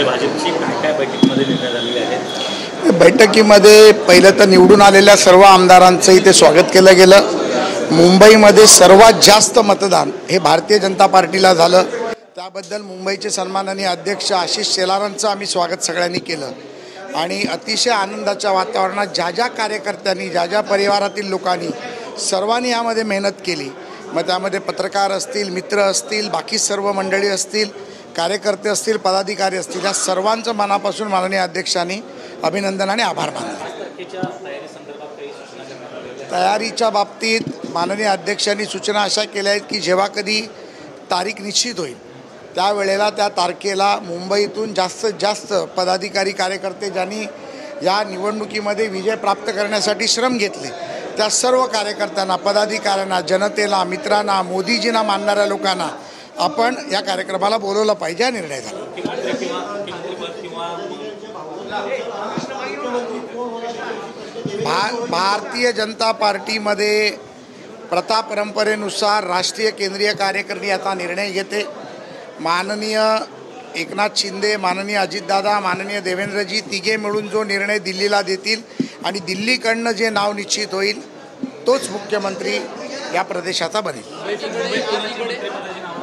मुंबई भाजपची काय बैठकीमध्ये निर्णय झालेले आहेत? बैठकीमध्ये पहिलं तर निवडून आलेल्या सर्व आमदारांचं इथे स्वागत केलं गेलं। मुंबईमध्ये सर्वात जास्त मतदान हे भारतीय जनता पार्टीला झालं, त्याबद्दल मुंबईचे सन्माननीय अध्यक्ष आशिष शेलारांचं आम्ही स्वागत सगळ्यांनी केलं। आणि अतिशय आनंदाच्या वातावरणात ज्या कार्यकर्त्यांनी ज्या परिवारातील लोकांनी सर्वांनी यामध्ये मेहनत केली, मग त्यामध्ये पत्रकार असतील, मित्र असतील, बाकी सर्व मंडळी असतील, कार्यकर्ते असतील, पदाधिकारी असतील, या सर्वांचं मनापासून माननीय अध्यक्षांनी अभिनंदन आणि आभार मानले। तयारीच्या बाबतीत माननीय अध्यक्षांनी सूचना अशा केल्या आहेत की जेव्हा कधी तारीख निश्चित होईल त्यावेळेला त्या तारखेला मुंबईतून जास्तीत जास्त पदाधिकारी कार्यकर्ते ज्यांनी या निवडणुकीमध्ये विजय प्राप्त करण्यासाठी श्रम घेतले त्या सर्व कार्यकर्त्यांना, पदाधिकाऱ्यांना, जनतेला, मित्रांना, मोदीजींना मानणाऱ्या लोकांना आपण या कार्यक्रमाला बोलवलं पाहिजे हा निर्णय झाला। भारतीय जनता पार्टीमध्ये प्रथा परंपरेनुसार राष्ट्रीय केंद्रीय कार्यकारिणी आता निर्णय घेते। माननीय एकनाथ शिंदे, माननीय अजितदादा, माननीय देवेंद्रजी तिघे मिळून जो निर्णय दिल्लीला देतील आणि दिल्लीकडनं जे नाव निश्चित होईल तोच मुख्यमंत्री या प्रदेशाचा बनेल।